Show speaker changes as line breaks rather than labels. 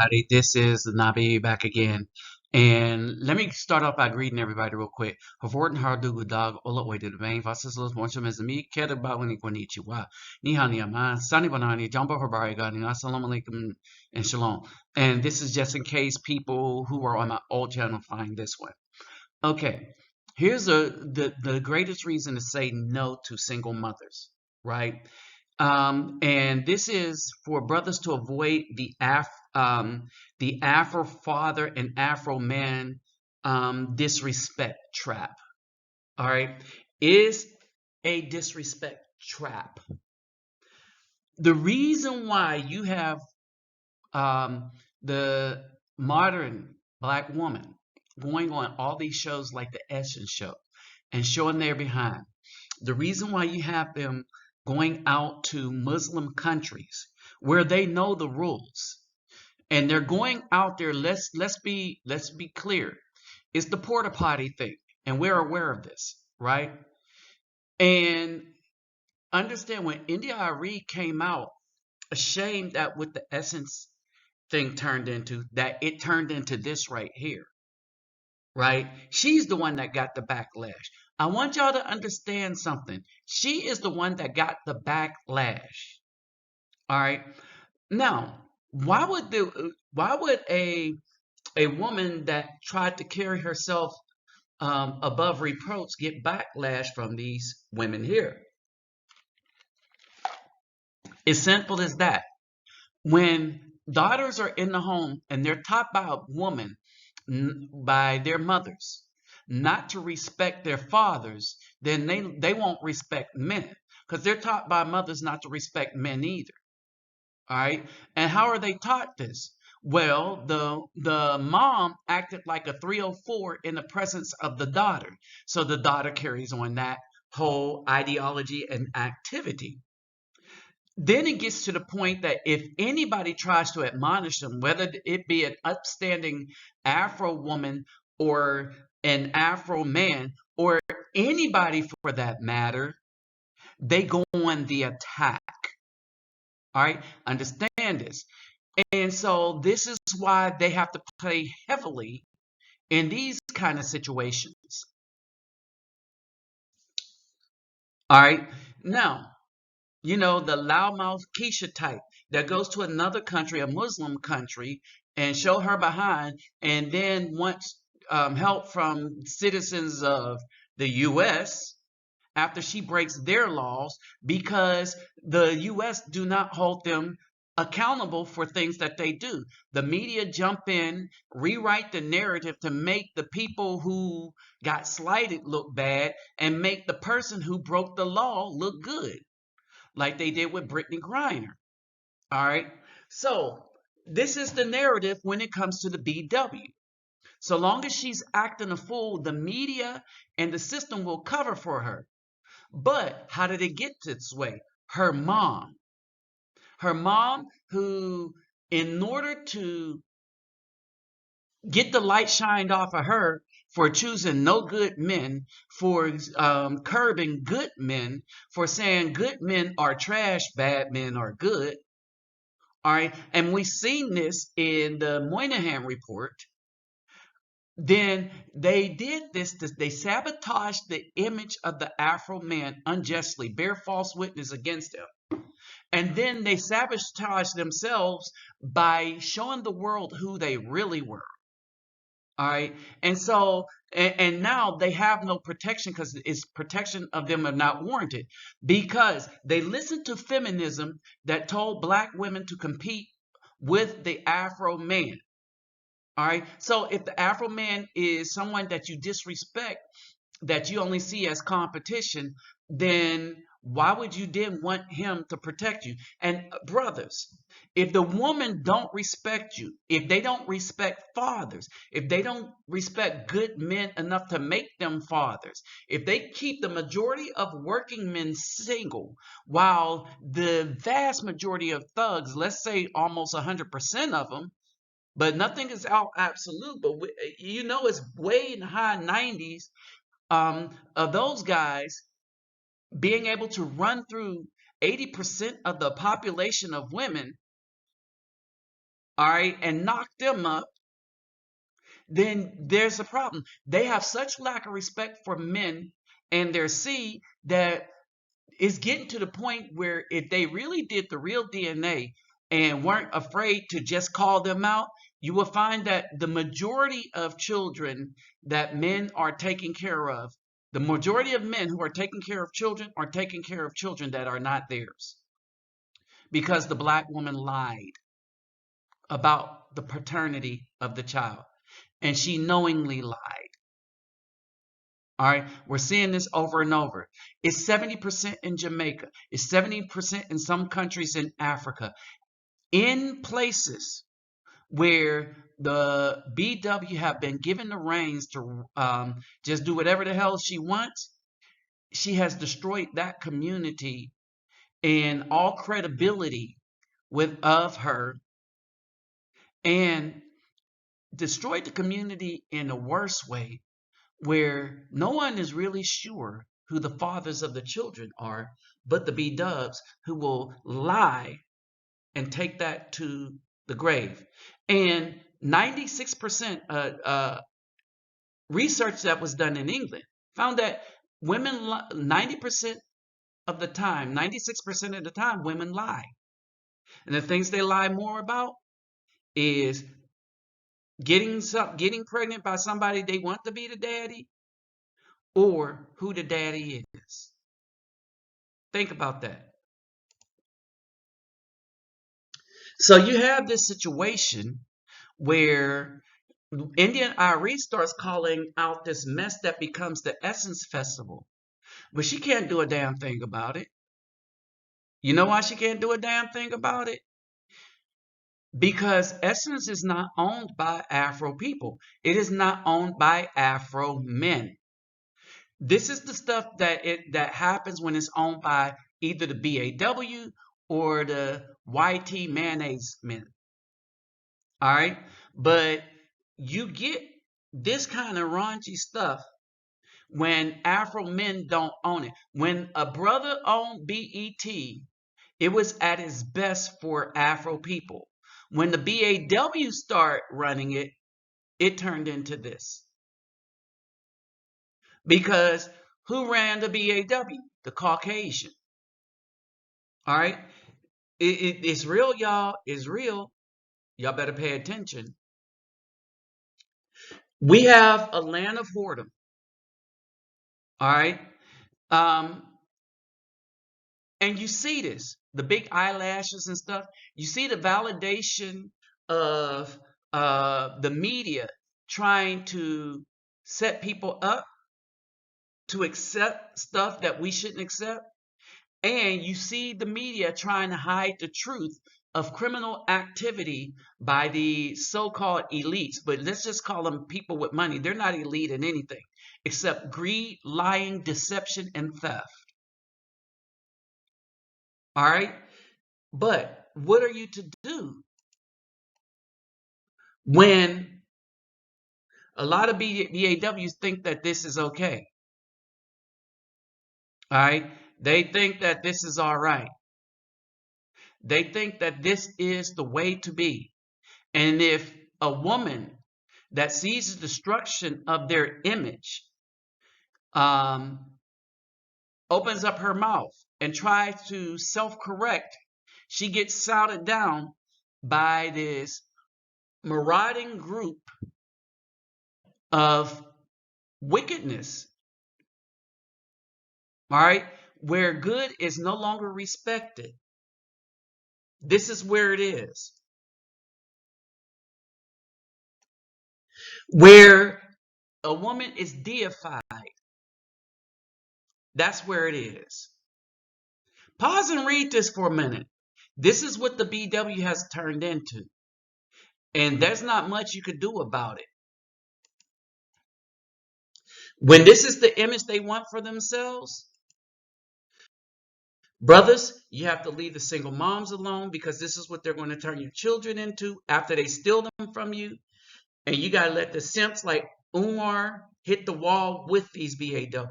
everybody. This is the Nabi back again. And let me start off by greeting everybody real quick. Havorten hardugu dag ola way to the main vasasalos wancham as me keda bawani konnichiwa. Ni hao ni ama sani banani jumbo habari gani assalamu alaikum and shalom. And this is just in case people who are on my old channel find this one. Okay. Here's the greatest reason to say no to single mothers, right? And this is for brothers to avoid the Afro father and Afro man disrespect trap. All right, is a disrespect trap. The reason why you have the modern black woman going on all these shows like the Essence Show and showing their behind. The reason why you have them going out to Muslim countries where they know the rules and they're going out there. Let's be clear. It's the porta potty thing, and we're aware of this, right? And understand when India Arie came out, ashamed at what the Essence thing turned into, that it turned into this right here, right? She's the one that got the backlash. I want y'all to understand something. She is the one that got the backlash. All right. Now, why would a woman that tried to carry herself above reproach get backlash from these women here? It's simple as that. When daughters are in the home and they're taught by a woman, by their mothers, not to respect their fathers, then they won't respect men because they're taught by mothers not to respect men either. All right. And how are they taught this? Well, the mom acted like a 304 in the presence of the daughter. So the daughter carries on that whole ideology and activity. Then it gets to the point that if anybody tries to admonish them, whether it be an upstanding Afro woman or an Afro man or anybody for that matter, they go on the attack. All right, understand this. And so this is why they have to play heavily in these kind of situations. All right, now, you know, the loudmouth Keisha type that goes to another country, a Muslim country, and show her behind, and then wants help from citizens of the U.S. after she breaks their laws because the U.S. do not hold them accountable for things that they do. The media jump in, rewrite the narrative to make the people who got slighted look bad and make the person who broke the law look good, like they did with Brittany Griner. All right. So this is the narrative when it comes to the BW. So long as she's acting a fool, the media and the system will cover for her. But how did it get this way? Her mom. Her mom, who, in order to get the light shined off of her for choosing no good men, for curbing good men, for saying good men are trash, bad men are good. All right. And we've seen this in the Moynihan report. Then they did this, they sabotaged the image of the Afro man unjustly, bear false witness against him. And then they sabotaged themselves by showing the world who they really were. All right. And so, and now they have no protection because it's protection of them are not warranted because they listened to feminism that told black women to compete with the Afro man. All right. So if the Afro man is someone that you disrespect, that you only see as competition, then why would you then want him to protect you? And brothers, if the woman don't respect you, if they don't respect fathers, if they don't respect good men enough to make them fathers, if they keep the majority of working men single, while the vast majority of thugs, let's say almost 100% of them, but nothing is out absolute, but you know it's way in the high 90s of those guys being able to run through 80% of the population of women. all right, and knock them up, then there's a problem. They have such lack of respect for men and their seed that it's getting to the point where if they really did the real DNA and weren't afraid to just call them out, you will find that the majority of children that men are taking care of, the majority of men who are taking care of children are taking care of children that are not theirs because the black woman lied about the paternity of the child and she knowingly lied. All right, we're seeing this over and over. It's 70% in Jamaica. It's 70% in some countries in Africa. In places where the BW have been given the reins to just do whatever the hell she wants, she has destroyed that community and all credibility of her, and destroyed the community in a worse way, where no one is really sure who the fathers of the children are, but the B-dubs who will lie and take that to the grave. And 96% research that was done in England found that women, 90% of the time, 96% of the time, women lie. And the things they lie more about is getting pregnant by somebody they want to be the daddy, or who the daddy is. Think about that. So you have this situation where Indian Irie starts calling out this mess that becomes the Essence Festival. But she can't do a damn thing about it. You know why she can't do a damn thing about it? Because Essence is not owned by Afro people. It is not owned by Afro men. This is the stuff that happens when it's owned by either the BAW or the YT mayonnaise men. All right, but you get this kind of raunchy stuff when Afro men don't own it. When a brother owned BET, it was at its best for Afro people. When the BAW start running it, it turned into this. Because who ran the BAW? The Caucasian. All right? It's real, y'all. It's real. Y'all better pay attention. We have a land of whoredom. All right? And you see this, the big eyelashes and stuff. You see the validation of the media trying to set people up to accept stuff that we shouldn't accept. And you see the media trying to hide the truth of criminal activity by the so-called elites. But let's just call them people with money. They're not elite in anything except greed, lying, deception, and theft. All right? But what are you to do when a lot of BAWs think that this is okay? All right? They think that this is all right. They think that this is the way to be. And if a woman that sees the destruction of their image opens up her mouth and tries to self-correct, she gets shouted down by this marauding group of wickedness. All right, where good is no longer respected. This is where it is. Where a woman is deified. That's where it is. Pause and read this for a minute. This is what the BW has turned into. And there's not much you could do about it. When this is the image they want for themselves, brothers, you have to leave the single moms alone, because this is what they're going to turn your children into after they steal them from you. And you got to let the simps like Umar hit the wall with these BAW.